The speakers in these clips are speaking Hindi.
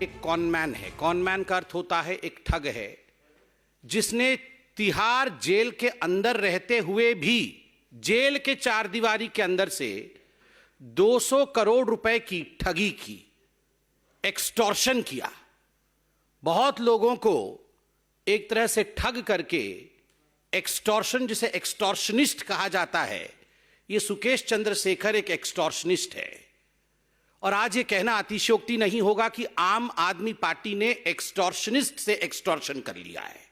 एक कॉनमैन है। कॉनमैन का अर्थ होता है एक ठग है, जिसने तिहाड़ जेल के अंदर रहते हुए भी जेल के चार दीवारी के अंदर से 200 करोड़ रुपए की ठगी की, एक्सटॉर्शन किया। बहुत लोगों को एक तरह से ठग करके एक्सटॉर्शन, जिसे एक्सटॉर्शनिस्ट कहा जाता है, यह सुकेश चंद्रशेखर एक एक्सटॉर्शनिस्ट है। और आज यह कहना अतिशयोक्ति नहीं होगा कि आम आदमी पार्टी ने एक्सटॉर्शनिस्ट से एक्सटॉर्शन कर लिया है।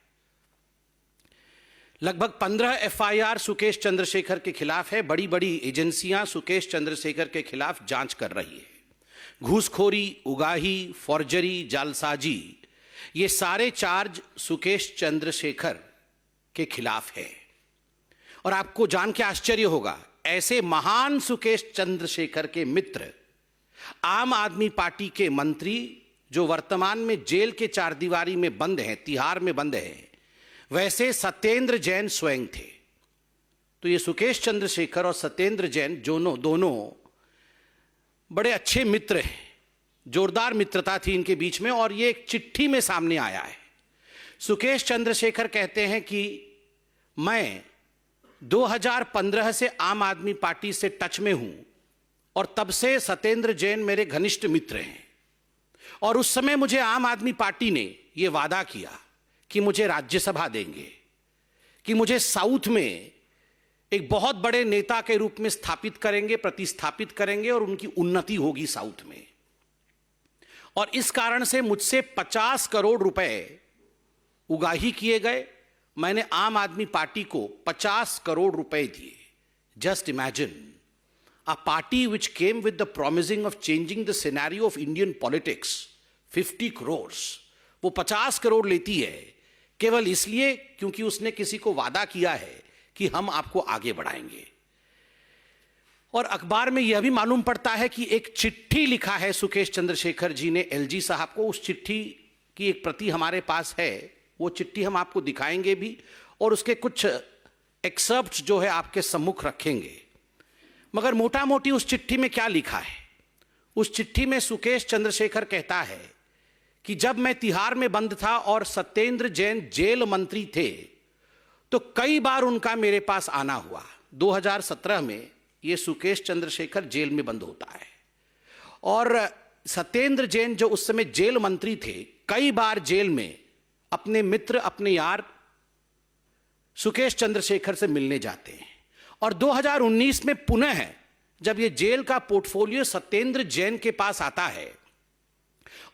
लगभग 15 एफआईआर सुकेश चंद्रशेखर के खिलाफ है। बड़ी बड़ी एजेंसियां सुकेश चंद्रशेखर के खिलाफ जांच कर रही है। घूसखोरी, उगाही, फॉर्जरी, जालसाजी, ये सारे चार्ज सुकेश चंद्रशेखर के खिलाफ है। और आपको जान के आश्चर्य होगा, ऐसे महान सुकेश चंद्रशेखर के मित्र, आम आदमी पार्टी के मंत्री जो वर्तमान में जेल के चार दीवारी में बंद हैं, तिहाड़ में बंद हैं, वैसे सत्येंद्र जैन स्वयं थे। तो ये सुकेश चंद्रशेखर और सत्येंद्र जैन दोनों बड़े अच्छे मित्र हैं। जोरदार मित्रता थी इनके बीच में, और ये एक चिट्ठी में सामने आया है। सुकेश चंद्रशेखर कहते हैं कि मैं 2015 से आम आदमी पार्टी से टच में हूं, और तब से सत्येंद्र जैन मेरे घनिष्ठ मित्र हैं। और उस समय मुझे आम आदमी पार्टी ने यह वादा किया कि मुझे राज्यसभा देंगे, कि मुझे साउथ में एक बहुत बड़े नेता के रूप में स्थापित करेंगे, प्रतिस्थापित करेंगे, और उनकी उन्नति होगी साउथ में। और इस कारण से मुझसे 50 करोड़ रुपए उगाही किए गए। मैंने आम आदमी पार्टी को 50 करोड़ रुपए दिए। Just imagine, a party which came with the promising of changing the scenario of Indian politics, 50 crore, वो 50 करोड़ लेती है केवल इसलिए क्योंकि उसने किसी को वादा किया है कि हम आपको आगे बढ़ाएंगे। और अखबार में यह भी मालूम पड़ता है कि एक चिट्ठी लिखा है सुकेश चंद्रशेखर जी ने एलजी साहब को। उस चिट्ठी की एक प्रति हमारे पास है, वो चिट्ठी हम आपको दिखाएंगे भी, और उसके कुछ एक्सर्प्ट्स जो है आपके सम्मुख रखेंगे। मगर मोटा मोटी उस चिट्ठी में क्या लिखा है? उस चिट्ठी में सुकेश चंद्रशेखर कहता है कि जब मैं तिहाड़ में बंद था और सत्येंद्र जैन जेल मंत्री थे, तो कई बार उनका मेरे पास आना हुआ। 2017 में ये सुकेश चंद्रशेखर जेल में बंद होता है, और सत्येंद्र जैन जो उस समय जेल मंत्री थे, कई बार जेल में अपने मित्र, अपने यार सुकेश चंद्रशेखर से मिलने जाते हैं। और 2019 में पुनः जब ये जेल का पोर्टफोलियो सत्येंद्र जैन के पास आता है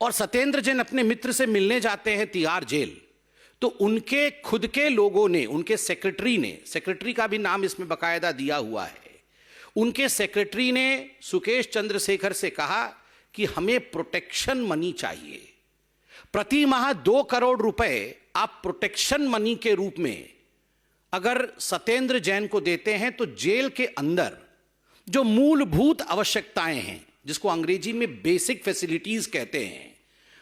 और सत्येंद्र जैन अपने मित्र से मिलने जाते हैं तिहाड़ जेल, तो उनके खुद के लोगों ने, उनके सेक्रेटरी ने, सेक्रेटरी का भी नाम इसमें बाकायदा दिया हुआ है, उनके सेक्रेटरी ने सुकेश चंद्रशेखर से कहा कि हमें प्रोटेक्शन मनी चाहिए। प्रति माह 2 करोड़ रुपए आप प्रोटेक्शन मनी के रूप में अगर सत्येंद्र जैन को देते हैं, तो जेल के अंदर जो मूलभूत आवश्यकताएं हैं, जिसको अंग्रेजी में बेसिक फैसिलिटीज कहते हैं,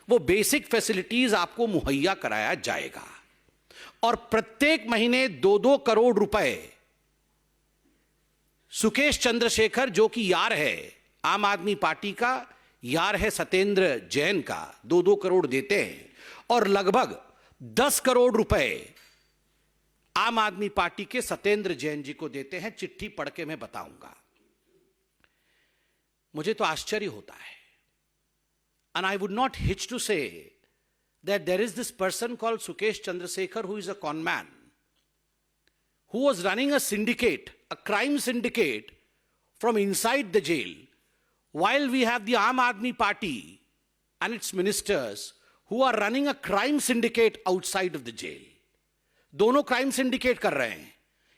वो बेसिक फैसिलिटीज आपको मुहैया कराया जाएगा। और प्रत्येक महीने 2-2 करोड़ रुपए सुकेश चंद्रशेखर, जो कि यार है आम आदमी पार्टी का, यार है सत्येंद्र जैन का, 2-2 करोड़ देते हैं। और लगभग 10 करोड़ रुपए आम आदमी पार्टी के सत्येंद्र जैन जी को देते हैं। चिट्ठी पढ़ के मैं बताऊंगा। मुझे तो आश्चर्य होता है। And I would not hitch to say that there is this person called Sukesh Chandrasekhar who is a con man, who was running a syndicate, a crime syndicate from inside the jail, while we have the Aam Aadmi Party and its ministers who are running a crime syndicate outside of the jail. दोनों क्राइम सिंडिकेट कर रहे हैं।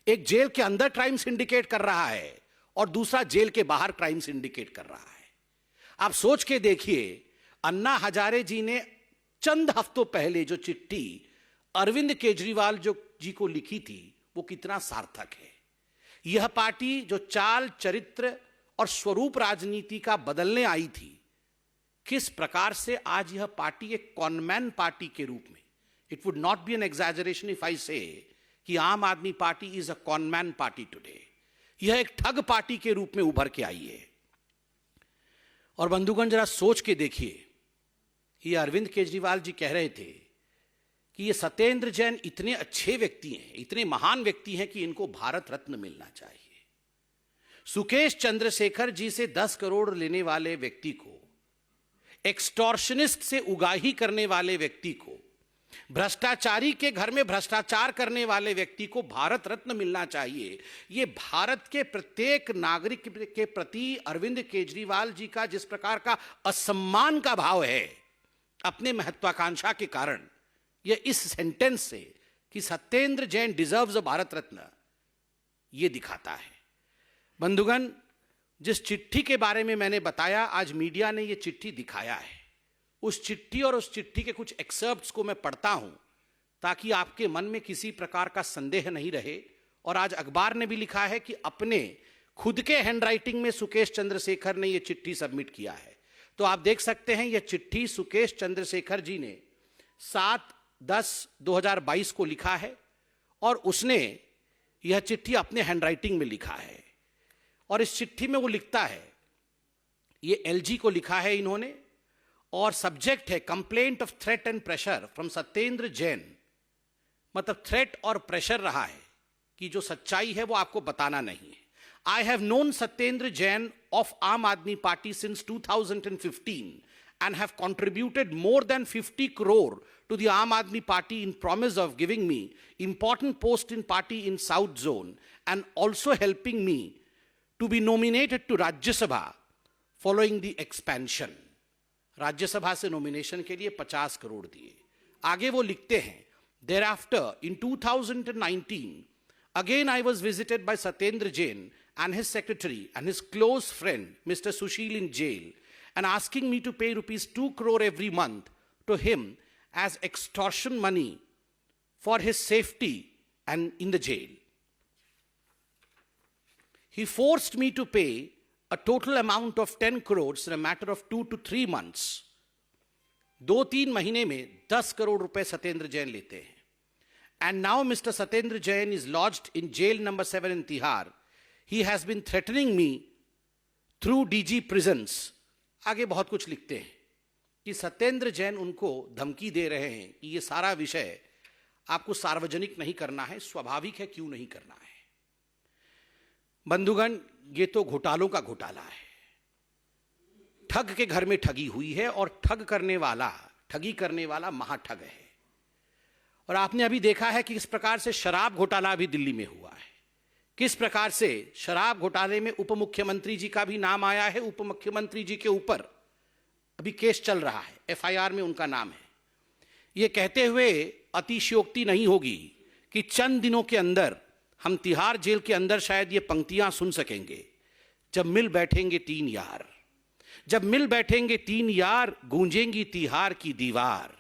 एक जेल के अंदर क्राइम सिंडिकेट कर रहा है और दूसरा जेल के बाहर क्राइम सिंडिकेट कर रहा है। आप सोच के देखिए, अन्ना हजारे जी ने चंद हफ्तों पहले जो चिट्ठी अरविंद केजरीवाल जी को लिखी थी, वो कितना सार्थक है। यह पार्टी जो चाल, चरित्र और स्वरूप राजनीति का बदलने आई थी, किस प्रकार से आज यह पार्टी एक कॉनमैन पार्टी के रूप में, it would not be an exaggeration if I say कि Aam Aadmi Party is a conman party today. यह एक ठग पार्टी के रूप में उभर के आई है। और बंधुगण, जरा सोच के देखिए ये अरविंद केजरीवाल जी कह रहे थे कि ये सत्येंद्र जैन इतने अच्छे व्यक्ति हैं, इतने महान व्यक्ति हैं कि इनको भारत रत्न मिलना चाहिए। सुकेश चंद्रशेखर जी से 10 करोड़ लेने वाले व्यक्ति को, एक्सटॉर्शनिस्ट से उगाही करने वाले व्यक्ति को, भ्रष्टाचारी के घर में भ्रष्टाचार करने वाले व्यक्ति को भारत रत्न मिलना चाहिए। ये भारत के प्रत्येक नागरिक के प्रति अरविंद केजरीवाल जी का जिस प्रकार का असम्मान का भाव है अपने महत्वाकांक्षा के कारण, यह इस सेंटेंस से कि सत्येंद्र जैन डिजर्व्स अ भारत रत्न, यह दिखाता है। बंधुगण, जिस चिट्ठी के बारे में मैंने बताया, आज मीडिया ने यह चिट्ठी दिखाया है। उस चिट्ठी और उस चिट्ठी के कुछ एक्सर्प्ट्स को मैं पढ़ता हूं ताकि आपके मन में किसी प्रकार का संदेह नहीं रहे। और आज अखबार ने भी लिखा है कि अपने खुद के हैंडराइटिंग में सुकेश चंद्रशेखर ने यह चिट्ठी सबमिट किया है। तो आप देख सकते हैं, यह चिट्ठी सुकेश चंद्रशेखर जी ने 7/10/2022 को लिखा है और उसने यह चिट्ठी अपने हैंडराइटिंग में लिखा है। और इस चिट्ठी में वो लिखता है, ये एलजी को लिखा है इन्होंने, और सब्जेक्ट है complaint of threat and pressure from Satyendra Jain. मतलब थ्रेट और प्रेशर रहा है कि जो सच्चाई है वो आपको बताना नहीं है। I have known Satyendra Jain of आम Aadmi party since 2015 and have contributed more than 50 crore to the Aam Aadmi Party in promise of giving me important post in party in South Zone and also helping me to be nominated to Rajya Sabha following the expansion. राज्य सभा से नॉमिनेशन के लिए 50 करोड़ दिए। आगे वो लिखते हैं, thereafter in 2019 again I was visited by Satyendra Jain and his secretary and his close friend Mr. Sushil in jail and asking me to pay rupees 2 crore every month to him as extortion money for his safety and in the jail. He forced me to pay a total amount of 10 crores in a matter of 2 to 3 months. 2-3 महीने में 10 करोड़ रुपए सत्येंद्र जैन लेते हैं। And now Mr. Satyendra Jain is lodged in jail number 7 in Tihar. He has been threatening me through DG prisons. आगे बहुत कुछ लिखते हैं कि सत्येंद्र जैन उनको धमकी दे रहे हैं कि ये सारा विषय आपको सार्वजनिक नहीं करना है। स्वाभाविक है, क्यों नहीं करना है। बंधुगण, ये तो घोटालों का घोटाला है। ठग के घर में ठगी हुई है और ठगी करने वाला महाठग है। और आपने अभी देखा है कि किस प्रकार से शराब घोटाला भी दिल्ली में हुआ है। किस प्रकार से शराब घोटाले में उप मुख्यमंत्री जी का भी नाम आया है। उप मुख्यमंत्री जी के ऊपर अभी केस चल रहा है, एफआईआर में उनका नाम है। ये कहते हुए अतिशयोक्ति नहीं होगी कि चंद दिनों के अंदर हम तिहाड़ जेल के अंदर शायद ये पंक्तियां सुन सकेंगे, जब मिल बैठेंगे 3 यार, जब मिल बैठेंगे 3 यार, गूंजेंगी तिहाड़ की दीवार।